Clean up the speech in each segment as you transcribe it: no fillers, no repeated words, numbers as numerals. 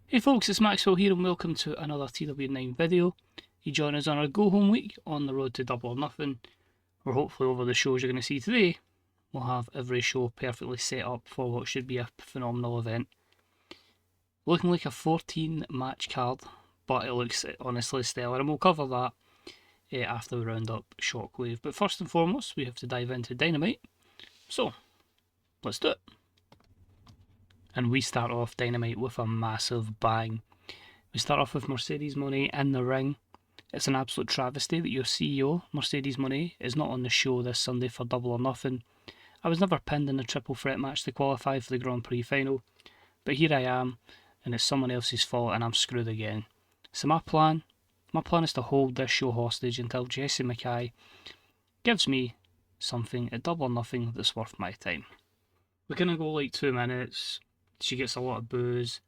Hey folks, it's Maxwell here and welcome to another TW9 video. You join us on our go home week on the road to Double or Nothing, where hopefully over the shows you're going to see today, we'll have every show perfectly set up for what should be a phenomenal event. Looking like a 14 match card, but it looks honestly stellar, and we'll cover that after we round up Shockwave. But first and foremost, we have to dive into Dynamite, so let's do it. And we start off Dynamite with a massive bang. We start off with Mercedes Mone in the ring. It's an absolute travesty that your CEO, Mercedes Mone, is not on the show this Sunday for Double or Nothing. I was never pinned in a triple threat match to qualify for the Grand Prix final, but here I am, and it's someone else's fault, and I'm screwed again. So my plan is to hold this show hostage until Jessie Mackay gives me something at Double or Nothing that's worth my time. We're gonna go like 2 minutes. She gets a lot of boos.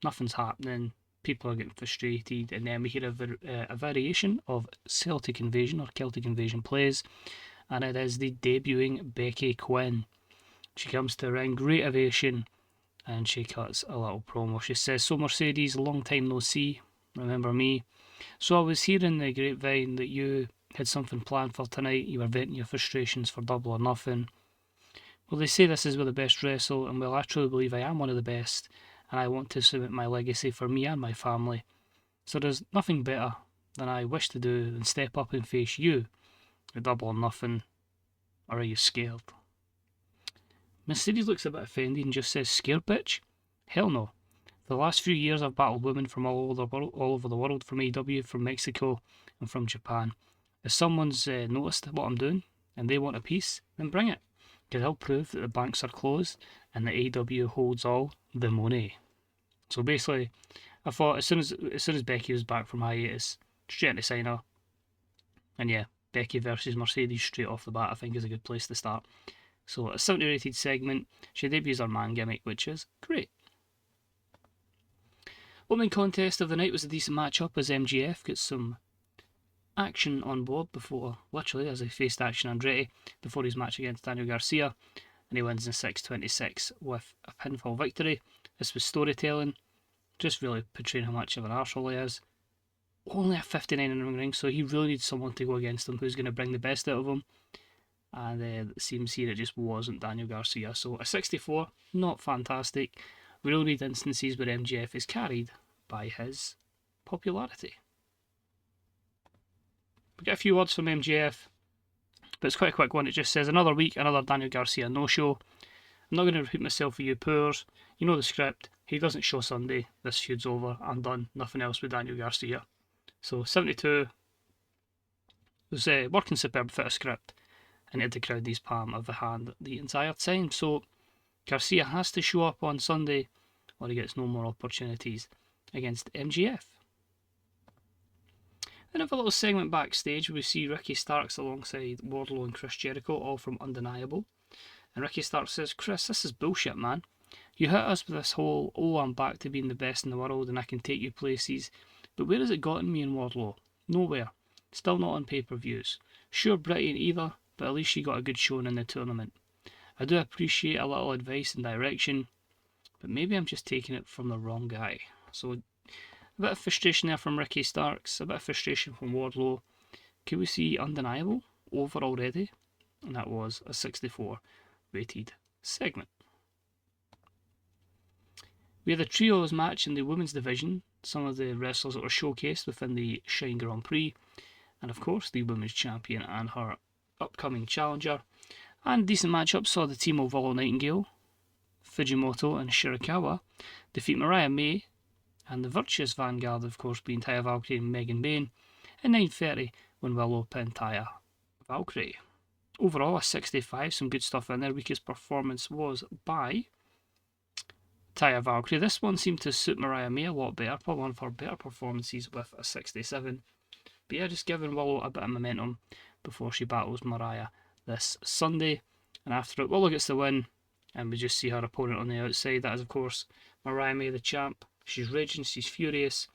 Nothing's happening. People are getting frustrated, and then we hear a variation of Celtic Invasion or Celtic Invasion plays, and it is the debuting Becky Quinn. She comes to the ring, great ovation, and she cuts a little promo. She says, "So Mercedes, long time no see. Remember me? So I was hearing the grapevine that you had something planned for tonight. You were venting your frustrations for Double or Nothing. Well, they say this is where the best wrestle, and well, I truly believe I am one of the best, and I want to cement my legacy for me and my family. So there's nothing better than I wish to do than step up and face you at Double or Nothing. Or are you scared?" Mercedes looks a bit offended and just says, "Scared, bitch? Hell no. For the last few years I've battled women from all over the world, from AEW, from Mexico, and from Japan. If someone's noticed what I'm doing, and they want a piece, then bring it. Because I'll prove that the banks are closed, and the AEW holds all the money." So basically, I thought as soon as Becky was back from hiatus, straight to sign her. And yeah, Becky versus Mercedes straight off the bat, I think, is a good place to start. So a 70 rated segment. She debuts her man gimmick, which is great. Opening contest of the night was a decent matchup as MGF gets some action on board before, literally, as he faced Action Andretti before his match against Daniel Garcia, and he wins in 6:26 with a pinfall victory. This was storytelling, just really portraying how much of an arsehole he is. Only a 59 in the ring, so he really needs someone to go against him who's going to bring the best out of him. And it seems here it just wasn't Daniel Garcia. So a 64, not fantastic. We will need instances where MGF is carried by his popularity. We get a few words from MGF, but it's quite a quick one. It just says, "Another week, another Daniel Garcia no-show. I'm not going to repeat myself for you poors. You know the script. He doesn't show Sunday. This feud's over. I'm done. Nothing else with Daniel Garcia." So 72 was working superb fit of script, and it had the crowd his palm of the hand the entire time. So Garcia has to show up on Sunday, or he gets no more opportunities against MGF. Then have a little segment backstage where we see Ricky Starks alongside Wardlow and Chris Jericho, all from Undeniable. And Ricky Starks says, "Chris, this is bullshit, man. You hit us with this whole, oh, I'm back to being the best in the world and I can take you places. But where has it gotten me and Wardlow? Nowhere. Still not on pay-per-views. Sure, Britty ain't either, but at least she got a good showing in the tournament. I do appreciate a little advice and direction, but maybe I'm just taking it from the wrong guy." So a bit of frustration there from Ricky Starks, a bit of frustration from Wardlow. Can we see Undeniable over already? And that was a 64 rated segment. We had a trios match in the women's division, some of the wrestlers that were showcased within the Shine Grand Prix, and of course the women's champion and her upcoming challenger. And decent matchup saw the team of Willow Nightingale, Fujimoto and Shirakawa defeat Mariah May, and the virtuous vanguard, of course, being Taya Valkyrie and Megan Bayne, at 9:30 when Willow pinned Taya Valkyrie. Overall, a 65, some good stuff in there. Weakest performance was by Taya Valkyrie. This one seemed to suit Mariah May a lot better, probably one of her better performances with a 67. But yeah, just giving Willow a bit of momentum before she battles Mariah this Sunday. And after it, Willow gets the win, and we just see her opponent on the outside. That is, of course, Mariah May, the champ. She's raging, she's furious,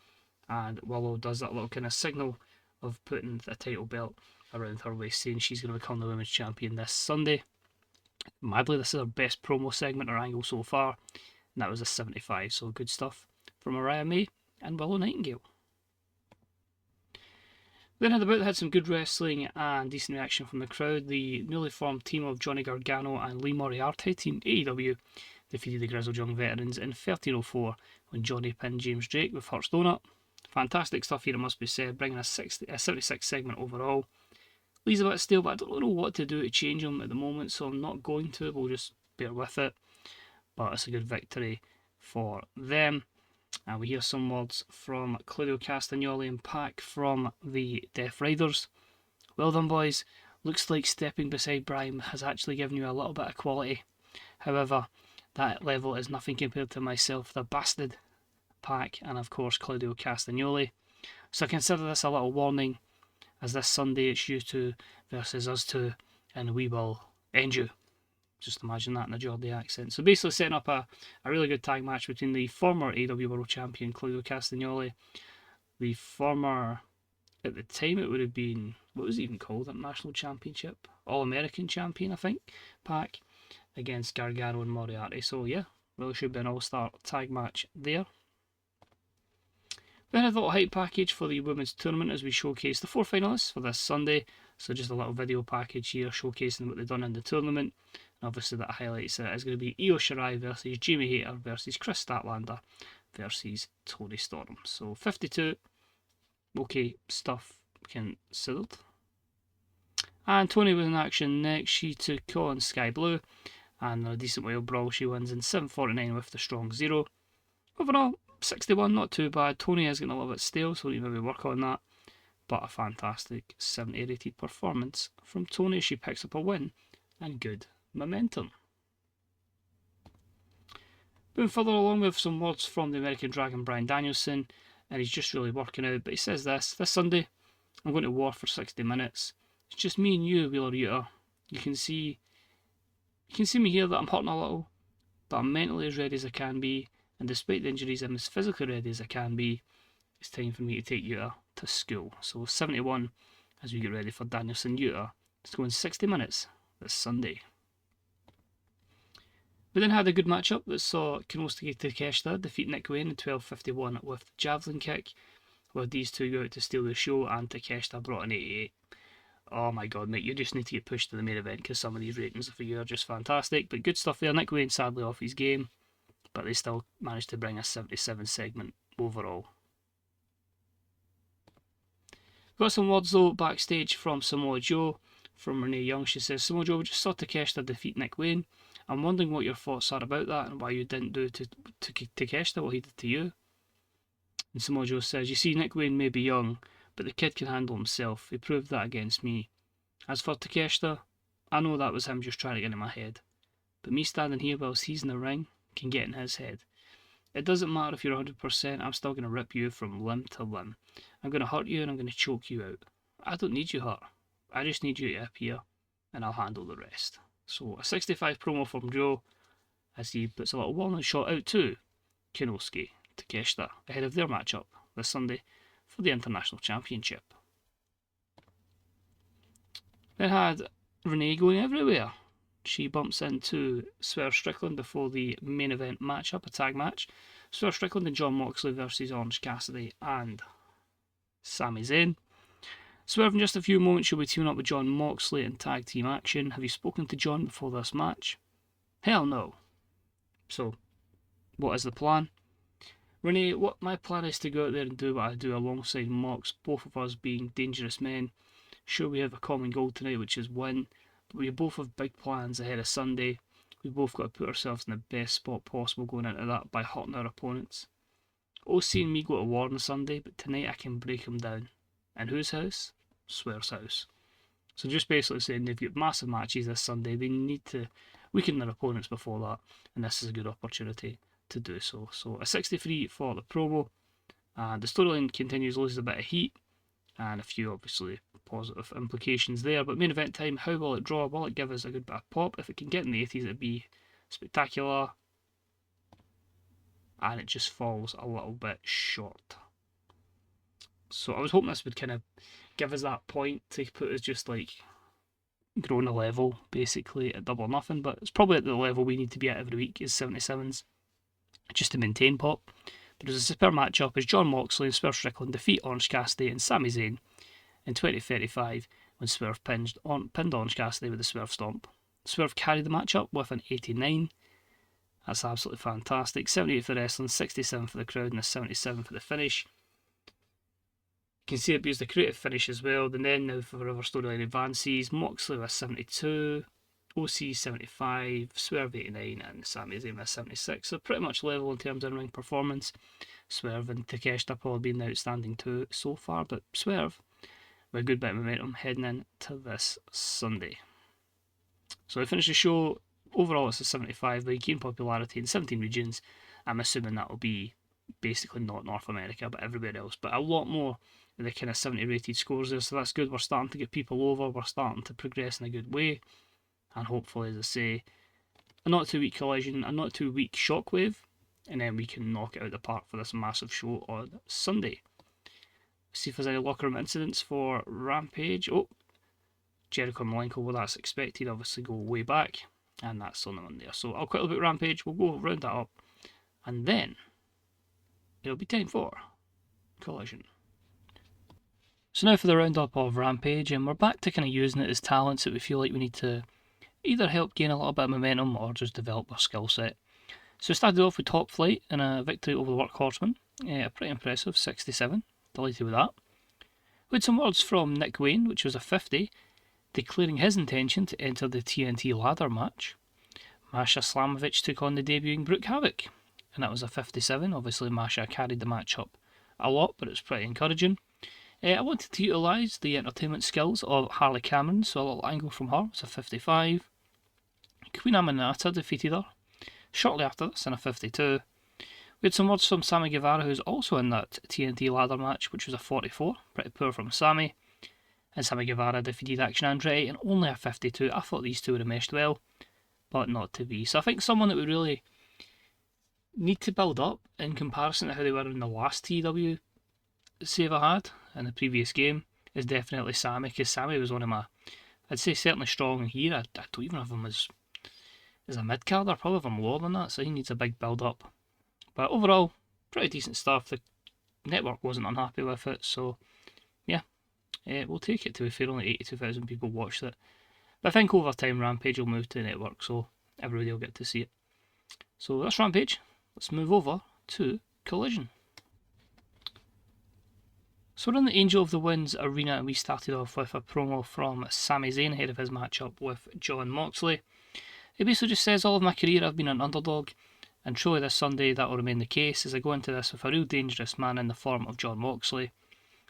and Willow does that little kind of signal of putting the title belt around her waist, saying she's going to become the women's champion this Sunday. Madly, this is her best promo segment or angle so far, and that was a 75, so good stuff from Mariah May and Willow Nightingale. Then had some good wrestling and decent reaction from the crowd. The newly formed team of Johnny Gargano and Lee Moriarty, Team AEW, defeated the Grizzled Young Veterans in 13:04 when Johnny pinned James Drake with Hurt's Donut. Fantastic stuff here, it must be said, bringing a 76 segment overall. Lee's a bit stale, but I don't know what to do to change him at the moment, so I'm not going to. We'll just bear with it. But it's a good victory for them. And we hear some words from Claudio Castagnoli and Pac from the Death Riders. Well done, boys. Looks like stepping beside Brian has actually given you a little bit of quality. However, that level is nothing compared to myself, the bastard. Pac, and of course Claudio Castagnoli. So consider this a little warning, as this Sunday it's you two versus us two, and we will end you. Just imagine that in a Geordie accent. So basically setting up a really good tag match between the former AEW World Champion Claudio Castagnoli, the former, at the time it would have been, what was it even called, International Championship? All-American Champion, I think, Pac, against Gargano and Moriarty. So yeah, really should be an all-star tag match there. Then a little hype package for the women's tournament as we showcase the 4 finalists for this Sunday. So just a little video package here showcasing what they've done in the tournament. And obviously that highlights it is going to be Io Shirai versus Jamie Hayter versus Chris Statlander versus Toni Storm. So 52, okay stuff considered. And Toni was in action next. She took on Sky Blue, and a decent whale brawl. She wins in 7:49 with the strong 0. Overall, 61, not too bad. Toni is getting a little bit stale, so we need to maybe work on that. But a fantastic 70 rated performance from Toni. She picks up a win and good momentum. Moving further along with some words from the American Dragon Bryan Danielson, and he's just really working out. But he says this Sunday, I'm going to war for 60 minutes. It's just me and you, Wheeler Yuta. You can see me here that I'm hurting a little, but I'm mentally as ready as I can be. And despite the injuries, I'm as physically ready as I can be. It's time for me to take Yuta to school. So 71 as we get ready for Danielson Yuta. It's going 60 minutes this Sunday. We then had a good matchup that saw Konosuke Takeshita defeat Nick Wayne in 12:51 with the javelin kick, where these two go out to steal the show and Takeshita brought an 88. Oh my god, mate, you just need to get pushed to the main event because some of these ratings for you are just fantastic. But good stuff there. Nick Wayne sadly off his game, but they still managed to bring a 77 segment overall. Got some words though backstage from Samoa Joe, from Renee Young. She says, Samoa Joe, we just saw Takeshita defeat Nick Wayne. I'm wondering what your thoughts are about that and why you didn't do to Takeshita what he did to you. And Samoa Joe says, you see, Nick Wayne may be young, but the kid can handle himself. He proved that against me. As for Takeshita, I know that was him just trying to get in my head. But me standing here whilst he's in the ring can get in his head. It doesn't matter if you're 100%, I'm still going to rip you from limb to limb. I'm going to hurt you and I'm going to choke you out. I don't need you hurt. I just need you to appear and I'll handle the rest. So a 65 promo from Joe as he puts a little walnut shot out to Konosuke Takeshita ahead of their matchup this Sunday for the International Championship. Then had Renee going everywhere. She bumps into Swerve Strickland before the main event matchup, a tag match. Swerve Strickland and Jon Moxley versus Orange Cassidy and Sami Zayn. Swerve in just a few moments she'll be teaming up with Jon Moxley in tag team action. Have you spoken to Jon before this match? Hell no. So, what is the plan? Renee, what my plan is to go out there and do what I do alongside Mox, both of us being dangerous men. Sure, we have a common goal tonight, which is win. But we both have big plans ahead of Sunday. We've both got to put ourselves in the best spot possible going into that by hurting our opponents. OC and me go to war on Sunday, but tonight I can break them down. And whose house? Swerve's house. So just basically saying they've got massive matches this Sunday. They need to weaken their opponents before that, and this is a good opportunity to do so. So a 63 for the promo, and the storyline continues, loses a bit of heat, and a few obviously positive implications there. But main event time, how will it draw? Will it give us a good bit of pop? If it can get in the 80s, it'd be spectacular. And it just falls a little bit short. So I was hoping this would kind of give us that point to put us just like growing a level basically at Double or Nothing, but it's probably at the level we need to be at every week is 77s just to maintain pop. There was a super matchup as Jon Moxley and Swerve Strickland defeat Orange Cassidy and Sami Zayn in 2035 when Swerve pinned Orange Cassidy with a Swerve Stomp. Swerve carried the matchup with an 89. That's absolutely fantastic. 78 for the wrestling, 67 for the crowd, and a 77 for the finish. You can see it used the creative finish as well. The then now forever storyline advances. Moxley with 72, OC 75, Swerve 89, and Sami Zayn with 76. So pretty much level in terms of ring performance. Swerve and Takeshita probably been outstanding too so far, but Swerve with a good bit of momentum heading into this Sunday. So I finished the show. Overall, it's a 75, but he gained popularity in 17 regions. I'm assuming that will be basically not North America, but everywhere else. But a lot more of the kind of 70 rated scores there, so that's good. We're starting to get people over. We're starting to progress in a good way. And hopefully, as I say, a not too weak Collision, a not too weak Shockwave, and then we can knock it out of the park for this massive show on Sunday. See if there's any locker room incidents for Rampage. Oh, Jericho and Malenko, well, that's expected, obviously go way back, and that's on the Monday. So I'll quickly about Rampage, we'll go round that up, and then it'll be time for Collision. So now for the roundup of Rampage, and we're back to kind of using it as talents that we feel like we need to either help gain a little bit of momentum or just develop our skill set. So we started off with Top Flight and a victory over the Workhorsemen, pretty impressive, 67, delighted with that. We had some words from Nick Wayne, which was a 50, declaring his intention to enter the TNT ladder match. Masha Slamovich took on the debuting Brooke Havoc, and that was a 57. Obviously Masha carried the match up a lot, but it was pretty encouraging. I wanted to utilise the entertainment skills of Harley Cameron, so a little angle from her was a 55. Queen Aminata defeated her shortly after this in a 52. We had some words from Sammy Guevara, who's also in that TNT ladder match, which was a 44. Pretty poor from Sammy. And Sammy Guevara defeated Action Andretti in only a 52. I thought these two would have meshed well, but not to be. So I think someone that we really need to build up in comparison to how they were in the last TEW save I had in the previous game is definitely Sammy, because Sammy was one of my, I'd say certainly strong here. I don't even have him as a mid-carder, probably have him lower than that, so he needs a big build-up. But overall, pretty decent stuff. The network wasn't unhappy with it, so yeah, we'll take it. To be fair, only 82,000 people watched it. But I think over time Rampage will move to the network, so everybody will get to see it. So that's Rampage. Let's move over to Collision. So we're in the Angel of the Winds arena, and we started off with a promo from Sami Zayn ahead of his matchup with Jon Moxley. It basically just says, all of my career I've been an underdog, and truly this Sunday that will remain the case as I go into this with a real dangerous man in the form of Jon Moxley.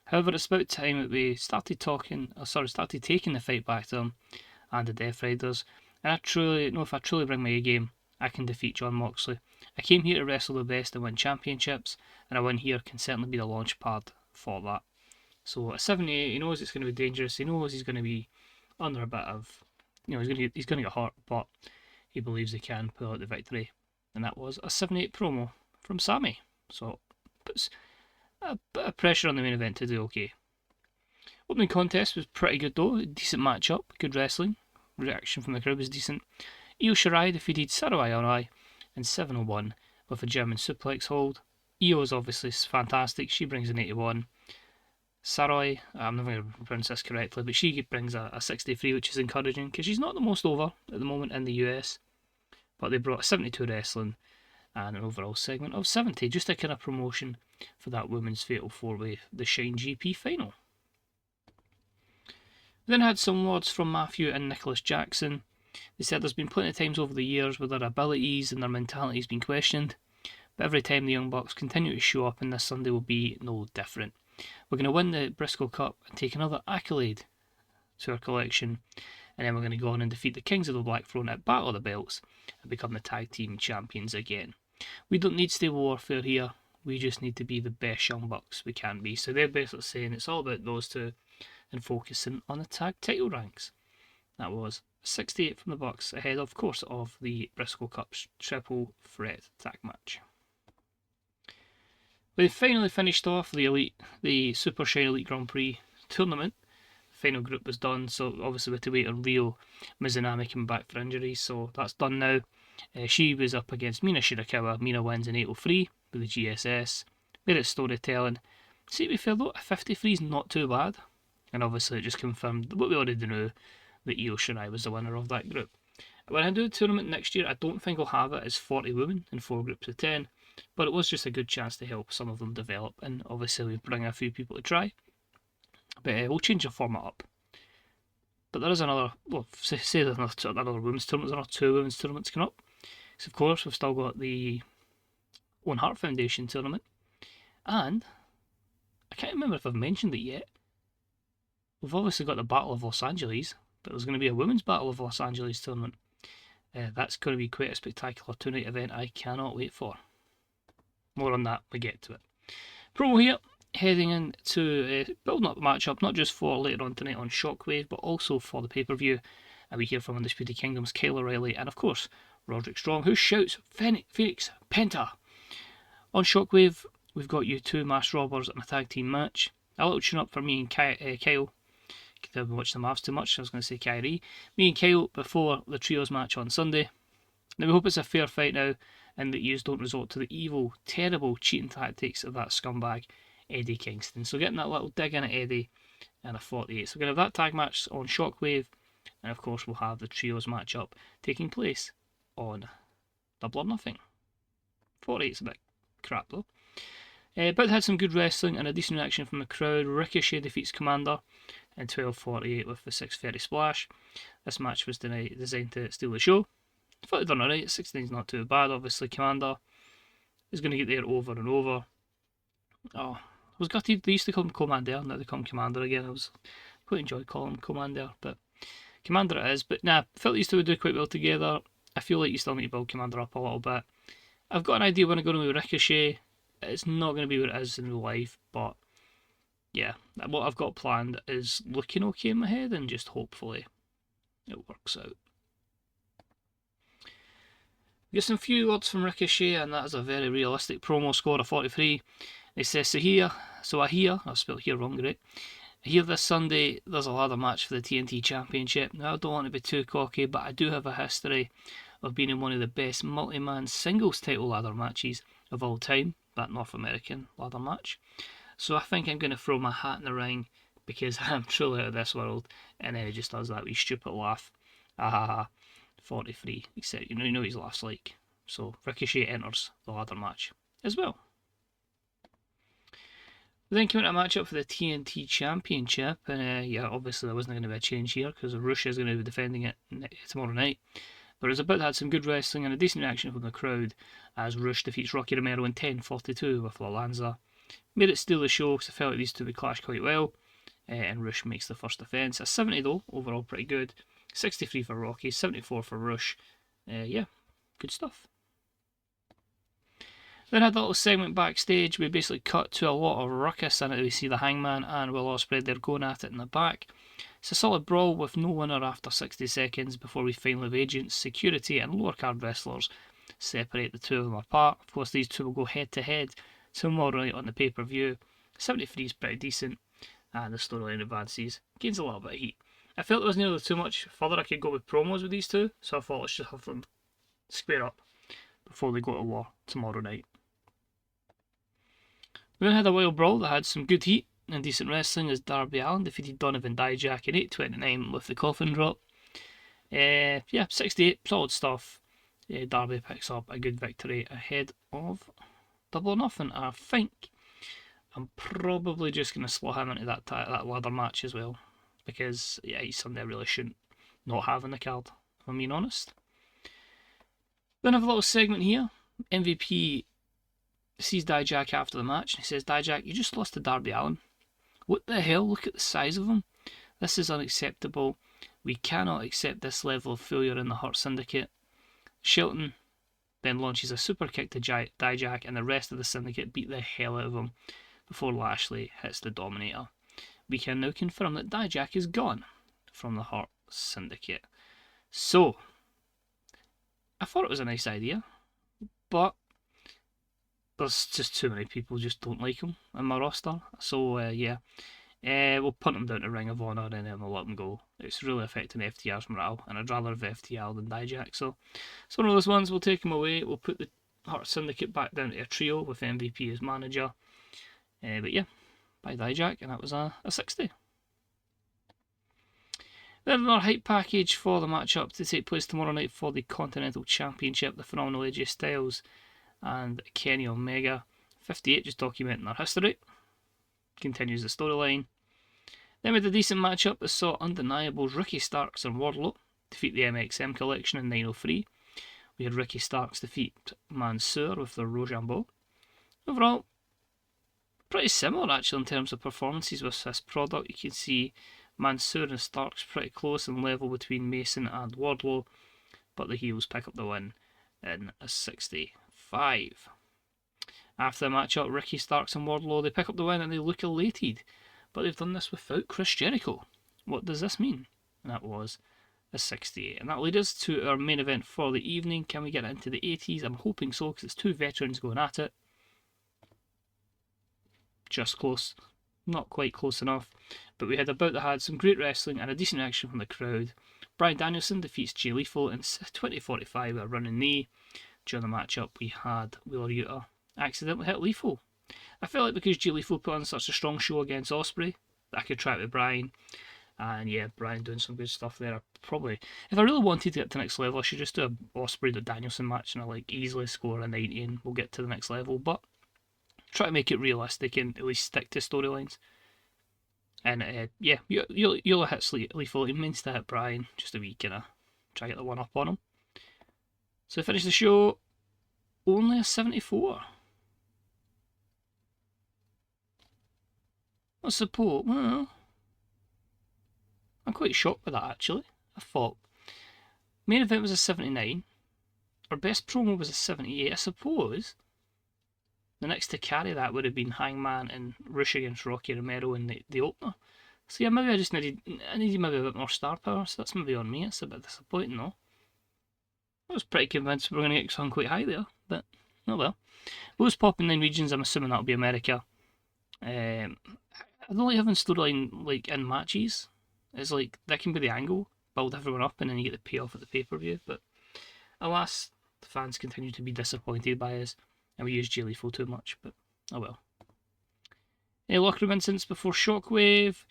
However, it's about time that we started taking the fight back to him and the Death Riders, and I truly know if I truly bring my A game, I can defeat Jon Moxley. I came here to wrestle the best and win championships, and a win here can certainly be the launch pad for that. So at 78, he knows it's going to be dangerous. He knows he's going to be under a bit of, he's going to get hurt, but he believes he can pull out the victory. And that was a 78 promo from Sammy. So puts a bit of pressure on the main event to do okay. Opening contest was pretty good though. Decent matchup, good wrestling. Reaction from the crowd was decent. Io Shirai defeated Sarai Arai in 701 with a German suplex hold. Io is obviously fantastic. She brings an 81. Sarai, I'm never going to pronounce this correctly, but she brings a 63, which is encouraging because she's not the most over at the moment in the US. But they brought a 72 wrestling and an overall segment of 70, just a kind of promotion for that women's fatal 4-way, the Shine GP final. We then had some words from Matthew and Nicholas Jackson. They said there's been plenty of times over the years where their abilities and their mentality has been questioned, but every time the Young Bucks continue to show up, and this Sunday will be no different. We're going to win the Briscoe Cup and take another accolade to our collection, and then we're going to go on and defeat the Kings of the Black Throne at Battle of the Belts and become the tag team champions again. We don't need stable warfare here, we just need to be the best Young Bucks we can be. So they're basically saying it's all about those two and focusing on the tag title ranks. That was 68 from the Bucks, ahead of course of the Briscoe Cup's triple threat tag match. We finally finished off the Super Shine Elite Grand Prix tournament. The final group was done, so obviously we had to wait on Rio Mizunami coming back for injury, so that's done now. She was up against Mina Shirakawa. Mina wins in 803. with the GSS, made it storytelling. See, to be fair though, a 53 is not too bad. And obviously it just confirmed what we already knew, that Io Shirai was the winner of that group. When I do the tournament next year, I don't think I'll have it as 40 women in 4 groups of 10, but it was just a good chance to help some of them develop, and obviously we bring a few people to try. But we'll change the format up. But there is another, well, say there's another women's tournament, there are 2 women's tournaments coming up. So of course we've still got the Owen Hart Foundation tournament, and I can't remember if I've mentioned it yet. We've obviously got the Battle of Los Angeles, but there's going to be a Women's Battle of Los Angeles tournament. That's going to be quite a spectacular 2-night event I cannot wait for. More on that when we get to it. Promo here, heading into building up the matchup, not just for later on tonight on Shockwave, but also for the pay-per-view. And we hear from Undisputed Kingdom's Kyle O'Reilly, and of course, Roderick Strong, who shouts, Phoenix, Penta! On Shockwave, we've got you 2 masked robbers in a tag team match. A little tune-up for me and Kyle. I've been watching the Mavs too much, I was going to say Kyrie. Me and Kyle before the trios match on Sunday. Now we hope it's a fair fight now, and that you don't resort to the evil, terrible cheating tactics of that scumbag Eddie Kingston. So getting that little dig in at Eddie and a 48. So we're going to have that tag match on Shockwave, and of course we'll have the trios matchup taking place on Double or Nothing. 48's a bit crap though. But had some good wrestling and a decent reaction from the crowd. Ricochet defeats Commander in 12:48 with the 6:30 splash. This match was designed to steal the show. I thought they'd done alright. 16's not too bad. Obviously, Commander is going to get there over and over. Oh, I was gutted. They used to call him Commander, now they call him Commander again. I was quite enjoyed calling him Commander, but Commander it is. But nah, I felt these two would do quite well together. I feel like you still need to build Commander up a little bit. I've got an idea when I go with Ricochet. It's not going to be what it is in real life, but yeah, what I've got planned is looking okay in my head, and just hopefully it works out. We get some few words from Ricochet, and that is a very realistic promo score of 43. It says, I'll spell here wrong, great. Here this Sunday, there's a ladder match for the TNT Championship. Now, I don't want to be too cocky, but I do have a history of being in one of the best multi-man singles title ladder matches of all time, that North American ladder match. So I think I'm going to throw my hat in the ring, because I'm truly out of this world, and then he just does that wee stupid laugh. 43, except you know his laughs like. So Ricochet enters the ladder match as well. We then came into a matchup for the TNT Championship, and yeah, obviously there wasn't going to be a change here, because Rush is going to be defending it tomorrow night. But it was about to have some good wrestling and a decent reaction from the crowd as Rush defeats Rocky Romero in 10:42 with La Lanza. Made it steal the show because I felt like these two would clash quite well, and Rush makes the first defence. A 70 though, overall pretty good. 63 for Rocky, 74 for Rush. Yeah, good stuff. Then had a little segment backstage. We basically cut to a lot of ruckus in it. We see the Hangman and Will Ospreay, they're going at it in the back. It's a solid brawl with no winner after 60 seconds before we finally have agents, security and lower card wrestlers separate the two of them apart. Of course, these two will go head to head tomorrow night on the pay-per-view. 73 is pretty decent, and the storyline advances, gains a little bit of heat. I felt there was nearly too much further I could go with promos with these two, so I thought let's just have them square up before they go to war tomorrow night. We then had a wild brawl that had some good heat and decent wrestling as Darby Allin defeated Donovan Dijak in 8:29 with the coffin drop. Yeah, 68, solid stuff. Darby picks up a good victory ahead of Double or Nothing. I think I'm probably just going to slot him into that ladder match as well, because yeah, he's something I really shouldn't not have in the card, if I'm being honest. Then I have a little segment here. MVP sees Dijak after the match and he says, Dijak, you just lost to Darby Allin. What the hell? Look at the size of him. This is unacceptable. We cannot accept this level of failure in the Hurt Syndicate. Shelton then launches a super kick to Dijak, and the rest of the Syndicate beat the hell out of him before Lashley hits the Dominator. We can now confirm that Dijak is gone from the Hurt Syndicate. So, I thought it was a nice idea, but there's just too many people just don't like him in my roster. So, yeah, we'll punt him down to Ring of Honor and then we'll let him go. It's really affecting FTR's morale, and I'd rather have FTR than Dijak. So, it's one of those ones. We'll take him away. We'll put the Hurt Syndicate back down to a trio with MVP as manager. But yeah, by Dijak, and that was a 60. Then another hype package for the matchup to take place tomorrow night for the Continental Championship. The phenomenal AJ Styles and Kenny Omega. 58 just documenting their history. Continues the storyline. Then we had a decent matchup that saw undeniables Ricky Starks and Wardlow defeat the MXM Collection in 903. We had Ricky Starks defeat Mansoor with the Rochambeau. Overall, pretty similar actually in terms of performances with this product. You can see Mansoor and Starks pretty close in level between Mason and Wardlow, but the heels pick up the win in a 65. After the matchup, Ricky Starks and Wardlow, they pick up the win and they look elated, but they've done this without Chris Jericho. What does this mean? And that was a 68. And that leads us to our main event for the evening. Can we get it into the 80s? I'm hoping so, because it's two veterans going at it. Just close. Not quite close enough. But we had some great wrestling and a decent reaction from the crowd. Bryan Danielson defeats Jay Lethal in 2045 with a running knee. During the matchup, we had Wheeler Yuta accidentally hit Lethal. I felt like because Jay Lethal put on such a strong show against Ospreay, that I could try it with Bryan. And yeah, Bryan doing some good stuff there. Probably, if I really wanted to get to the next level, I should just do a Ospreay to Danielson match and I like easily score a 90 and we'll get to the next level. But try to make it realistic and at least stick to storylines. And yeah, you'll hit Lethal. He means to hit Bryan. Just a wee kind of try to get the one up on him. So finish the show only a 74. I suppose, well, I'm quite shocked by that actually. I thought main event was a 79. Our best promo was a 78. I suppose the next to carry that would have been Hangman and Rush against Rocky Romero in the opener. So yeah, maybe I needed maybe a bit more star power, so that's maybe on me. It's a bit disappointing though. I was pretty convinced we were going to get something quite high there, but oh well. Those popping 9 regions, I'm assuming that'll be America. I don't like having storyline like in matches. It's like that can be the angle, build everyone up, and then you get the payoff at the pay-per-view. But alas, the fans continue to be disappointed by us, and we use Jay Lethal too much. But oh well. Locker room incidents before Shockwave.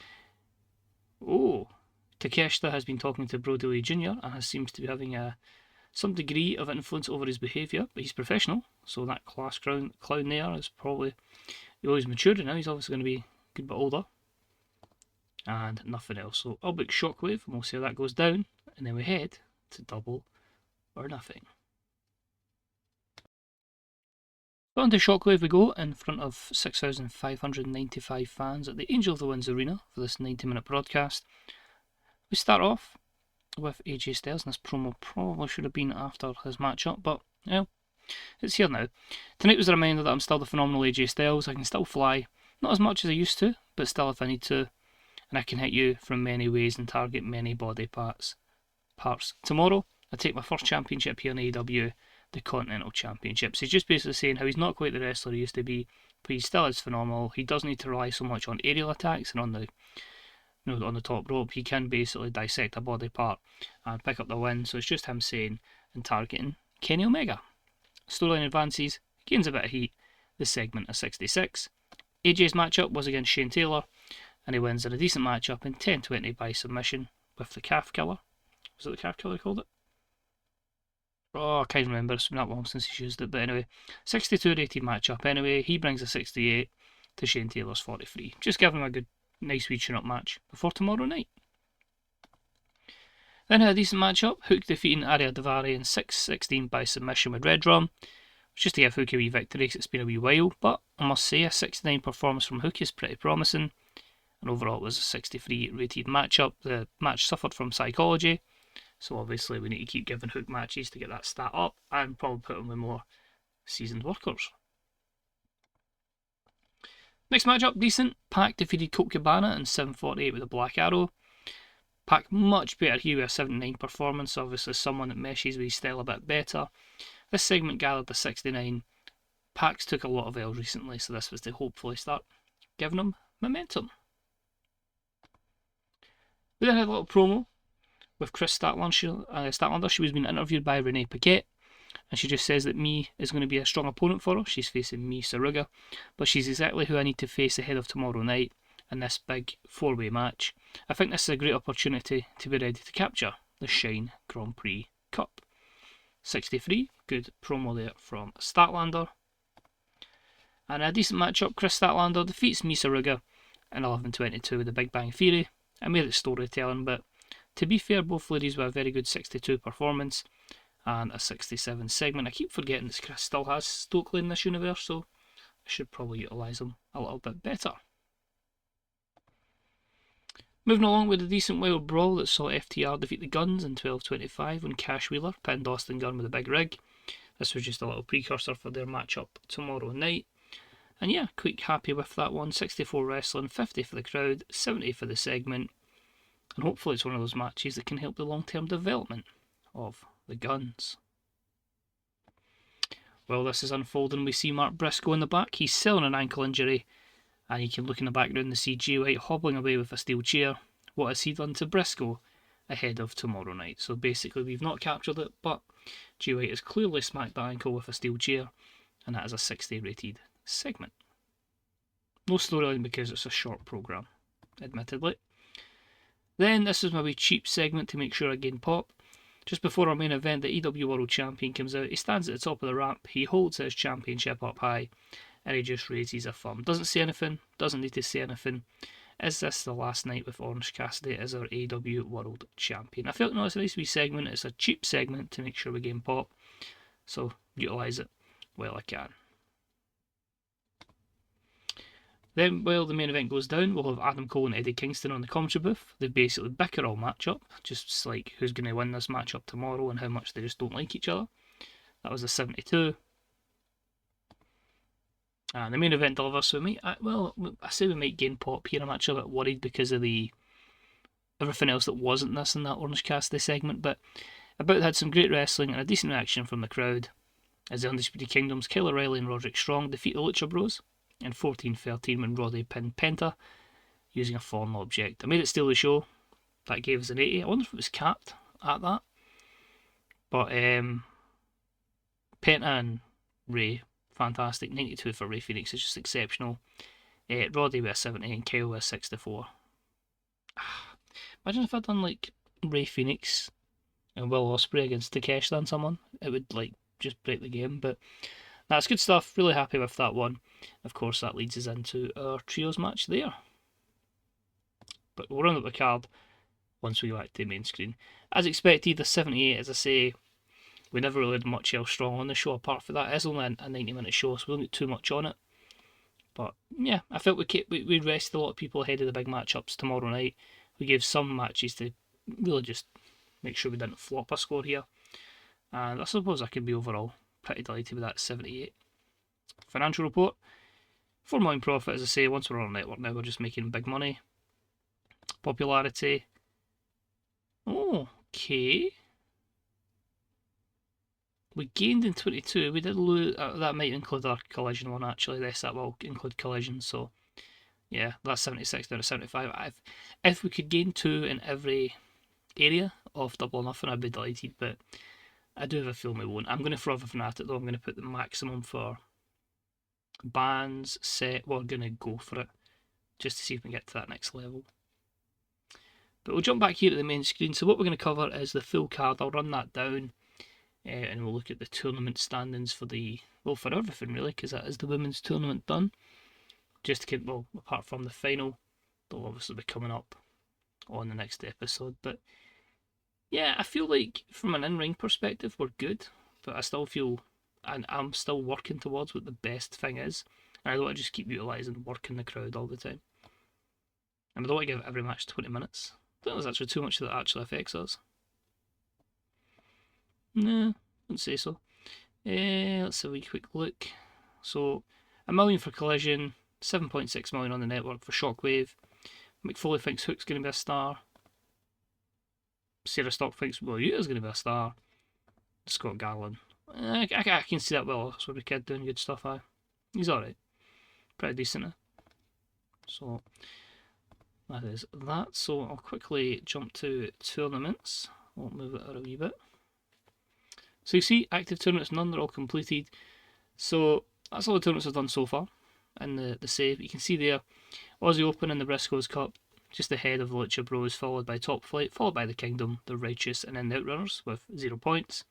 Oh, Takeshita has been talking to Brody Lee Jr. and seems to be having some degree of influence over his behaviour, but he's professional, so that class clown there is probably, he's matured now, he's obviously going to be a good bit older, and nothing else. So I'll book Shockwave and we'll see how that goes down, and then we head to Double or Nothing. On to Shockwave we go, in front of 6,595 fans at the Angel of the Winds Arena for this 90-minute broadcast. We start off with AJ Styles, and this promo probably should have been after his matchup, but well, it's here now. Tonight was a reminder that I'm still the phenomenal AJ Styles. I can still fly, not as much as I used to, but still if I need to, and I can hit you from many ways and target many body parts. Tomorrow, I take my first championship here in AEW, the Continental Championship. So he's just basically saying how he's not quite the wrestler he used to be, but he still is phenomenal. He doesn't need to rely so much on aerial attacks and on the top rope. He can basically dissect a body part and pick up the win. So it's just him saying and targeting Kenny Omega. Storyline advances, gains a bit of heat. This segment is 66. AJ's matchup was against Shane Taylor, and he wins in a decent matchup in 10-20 by submission with the Calf Killer. Was it the Calf Killer he called it? Oh, I can't remember. It's been that long since he's used it. But anyway, 62 rated matchup anyway. He brings a 68 to Shane Taylor's 43. Just give him a good, nice wee tune-up match before tomorrow night. Then had a decent matchup. Hook defeating Arya Daivari in 6-16 by submission with Red Drum. Just to give Hook a wee victory, because it's been a wee while. But I must say, a 69 performance from Hook is pretty promising. And overall, it was a 63 rated matchup. The match suffered from psychology. So obviously we need to keep giving Hook matches to get that stat up and probably put him with more seasoned workers. Next matchup, decent. Pac defeated Colt Cabana in 7:48 with a Black Arrow. Pac much better here with a 79 performance, obviously someone that meshes with his style a bit better. This segment gathered the 69. Pac's took a lot of L's recently, so this was to hopefully start giving him momentum. We then had a little promo with Chris Statlander. She was being interviewed by Renee Paquette. and she just says that Me is going to be a strong opponent for her. She's facing Me Saruga, but she's exactly who I need to face ahead of tomorrow night in this big 4-way match. I think this is a great opportunity to be ready to capture the Shine Grand Prix Cup. 63, good promo there from Statlander. And a decent matchup, Chris Statlander defeats Me Saruga in 11:22 with the Big Bang Theory. I made it storytelling, but to be fair, both ladies were a very good 62 performance and a 67 segment. I keep forgetting that Chris still has Stokely in this universe, so I should probably utilise them a little bit better. Moving along with a decent wild brawl that saw FTR defeat the Guns in 12:25 when Cash Wheeler pinned Austin Gunn with a big rig. This was just a little precursor for their matchup tomorrow night. And yeah, quite happy with that one. 64 wrestling, 50 for the crowd, 70 for the segment. And hopefully it's one of those matches that can help the long-term development of the Guns. Well, this is unfolding. We see Mark Briscoe in the back. He's selling an ankle injury. And you can look in the background and see Jay White hobbling away with a steel chair. What has he done to Briscoe ahead of tomorrow night? So basically we've not captured it, but Jay White has clearly smacked the ankle with a steel chair. And that is a 60 rated segment. No storyline because it's a short programme, admittedly. Then this is my wee cheap segment to make sure I gain pop. Just before our main event, the AEW World Champion comes out. He stands at the top of the ramp, he holds his championship up high, and he just raises a thumb. Doesn't say anything, doesn't need to say anything. Is this the last night with Orange Cassidy as our AEW World Champion? I felt no, it's a nice wee segment. It's a cheap segment to make sure we gain pop, so utilise it while I can. Then, while the main event goes down, we'll have Adam Cole and Eddie Kingston on the commentary booth. They basically bicker all matchup, just like who's going to win this matchup tomorrow and how much they just don't like each other. That was a 72. And the main event delivers, so I say we might gain pop here. I'm actually a bit worried because of the everything else that wasn't this in that Orange Cassidy segment, but About had some great wrestling and a decent reaction from the crowd as the Undisputed Kingdom's Kyle O'Reilly and Roderick Strong defeat the Lucha Bros in 14-13 when Roddy pinned Penta using a foreign object. I made it steal the show. That gave us an 80. I wonder if it was capped at that. But Penta and Ray, fantastic. 92 for Ray Phoenix is just exceptional. Roddy with a 70 and Kyle with a 64. Imagine if I'd done like Ray Phoenix and Will Ospreay against Takeshi than someone. It would like just break the game. But that's good stuff. Really happy with that one. Of course, that leads us into our trios match there. But we'll run up the card once we go back to the main screen. As expected, the 78, as I say, we never really had much else strong on the show apart from that. It's only a 90-minute show, so we don't get too much on it. But yeah, I felt we rested a lot of people ahead of the big matchups tomorrow night. We gave some matches to really just make sure we didn't flop a score here. And I suppose I could be overall pretty delighted with that 78. Financial report. $4 million profit, as I say, once we're on a network now, we're just making big money. Popularity. Okay. We gained in 22. We did lose. That might include our collision one, actually. Yes, that will include collision. So, yeah, that's 76 down to 75. If we could gain 2 in every area of Double or Nothing, I'd be delighted. But I do have a feeling we won't. I'm going to throw everything at it, though. I'm going to put the maximum for bands set. We're going to go for it just to see if we can get to that next level. But we'll jump back here to the main screen. So what we're going to cover is the full card. I'll run that down. And we'll look at the tournament standings for for everything really, because that is the women's tournament done. Just to keep, apart from the final, they'll obviously be coming up on the next episode. But yeah, I feel like from an in-ring perspective, we're good, but I still feel, and I'm still working towards what the best thing is. And I don't want to just keep utilising working the crowd all the time. And I don't want to give every match 20 minutes. I don't think there's actually too much that actually affects us. No, I wouldn't say so. Let's have a quick look. So, $1 million for Collision, 7.6 million on the network for Shockwave. McFoley thinks Hook's going to be a star. Sarah Stock thinks Utah's going to be a star. Scott Garland. I can see that Will Ospreay kid doing good stuff. He's alright. Pretty decent. So, that is that. So, I'll quickly jump to tournaments. I'll move it out a wee bit. So you see, active tournaments, none, they're all completed. So that's all the tournaments I've done so far in the save. You can see there, Aussie Open and the Briscoes Cup, just ahead of the Lucha Bros, followed by Top Flight, followed by the Kingdom, the Righteous, and then the Outrunners with 0 points.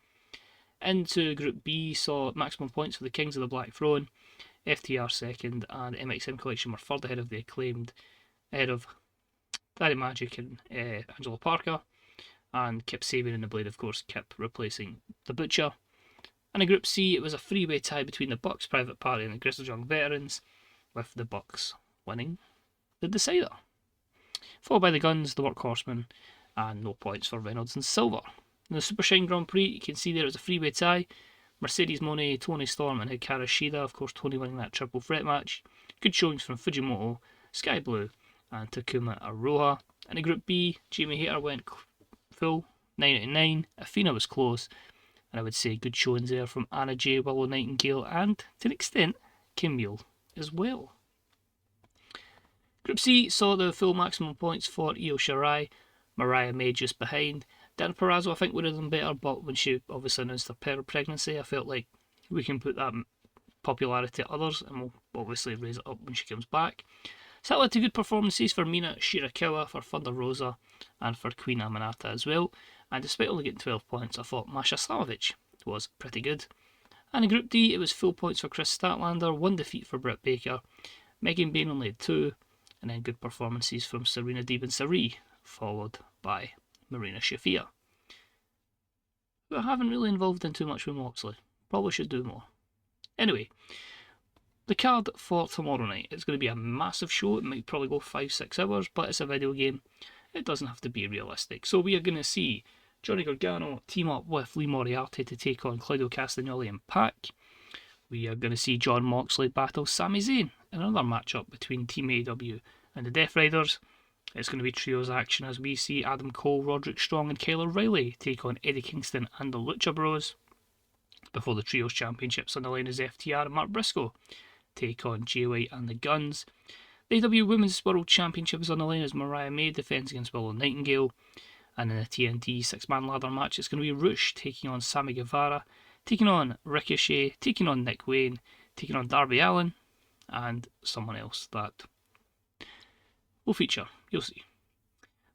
Into Group B saw maximum points for the Kings of the Black Throne, FTR second, and MXM Collection were third ahead of the Acclaimed, ahead of Daddy Magic and Angelo Parker, and Kip Sabian and the Blade, of course, Kip replacing the Butcher. And in Group C, it was a three-way tie between the Bucks, Private Party, and the Grizzled Young Veterans, with the Bucks winning the decider. Followed by the Guns, the Workhorsemen, and no points for Reynolds and Silver. In the Super Shine Grand Prix, you can see there it was a three-way tie. Mercedes Mone, Tony Storm, and Hikaru Shida. Of course, Tony winning that triple threat match. Good showings from Fujimoto, Sky Blue, and Takuma Aroha. And in Group B, Jamie Hayter went full, 9 out of 9. Athena was close. And I would say good showings there from Anna Jay, Willow Nightingale, and to an extent, Camille as well. Group C saw the full maximum points for Io Shirai, Mariah May just behind. Dana Perrazzo, I think, would have done better, but when she obviously announced her pregnancy, I felt like we can put that popularity to others, and we'll obviously raise it up when she comes back. So that led to good performances for Mina Shirakawa, for Thunder Rosa, and for Queen Aminata as well. And despite only getting 12 points, I thought Masha Slamovich was pretty good. And in Group D, it was full points for Chris Statlander, 1 defeat for Britt Baker, Megan Bain only had 2, and then good performances from Serena Deeb and Sari, followed by Marina Shafir. But I haven't really involved in too much with Moxley. Probably should do more. Anyway, the card for tomorrow night, it's going to be a massive show. It might probably go 5-6 hours, but it's a video game. It doesn't have to be realistic. So we are going to see Johnny Gargano team up with Lee Moriarty to take on Claudio Castagnoli and Pac. We are going to see Jon Moxley battle Sami Zayn in another matchup between Team AEW and the Death Riders. It's going to be trios action as we see Adam Cole, Roderick Strong, and Kyle O'Reilly take on Eddie Kingston and the Lucha Bros. Before the trios championships on the line is FTR and Mark Briscoe take on Jay White and the Guns. The AEW Women's World Championship is on the line as Mariah May defends against Willow Nightingale. And in the TNT 6-man ladder match, it's going to be Rush taking on Sammy Guevara, taking on Ricochet, taking on Nick Wayne, taking on Darby Allin, and someone else that will feature. You'll see.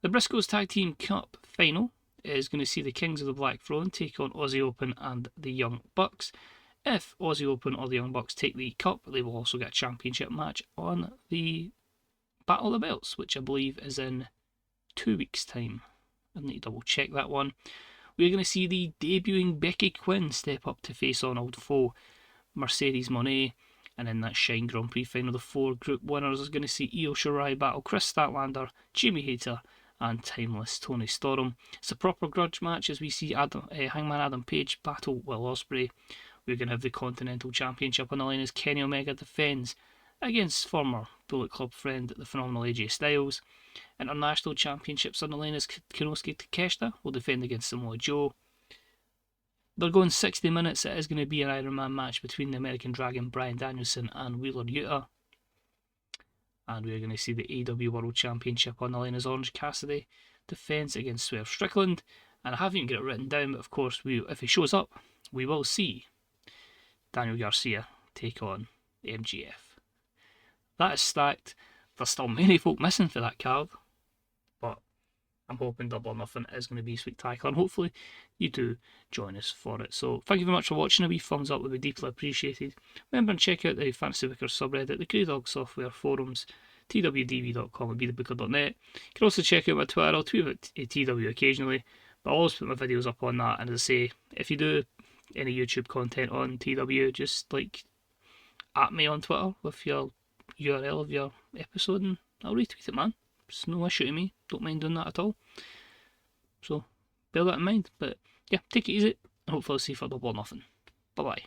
The Briscoes Tag Team Cup final is going to see the Kings of the Black Throne take on Aussie Open and the Young Bucks. If Aussie Open or the Young Bucks take the cup, they will also get a championship match on the Battle of the Belts, which I believe is in 2 weeks' time. I need to double check that one. We're going to see the debuting Becky Quinn step up to face on old foe Mercedes Moné. And in that Shine Grand Prix final, the 4 group winners is going to see Io Shirai battle Chris Statlander, Jamie Hayter, and Timeless Tony Storm. It's a proper grudge match as we see Hangman Adam Page battle Will Ospreay. We're going to have the Continental Championship on the line as Kenny Omega defends against former Bullet Club friend, the phenomenal AJ Styles. International Championships on the line as Konosuke Takeshita will defend against Samoa Joe. They're going 60 minutes. It is going to be an Iron Man match between the American Dragon Bryan Danielson and Wheeler Yuta. And we're going to see the AEW World Championship on the line as Orange Cassidy defends against Swerve Strickland. And I haven't even got it written down, but of course, if he shows up, we will see Daniel Garcia take on MJF. That is stacked. There's still many folk missing for that card, but I'm hoping Double or Nothing is going to be spectacular, and hopefully you do join us for it. So thank you very much for watching. A wee thumbs up would be deeply appreciated. Remember to check out the Fantasy Bookers subreddit, the Grey Dog Software forums, twdv.com and bethebooker.net. You can also check out my Twitter. I'll tweet about TW occasionally, but I always put my videos up on that. And as I say, if you do any YouTube content on TW, just like at me on Twitter with your URL of your episode and I'll retweet it, man. It's no issue to me. Don't mind doing that at all. So bear that in mind. But yeah, take it easy. Hopefully I'll see you for Double or Nothing. Bye bye.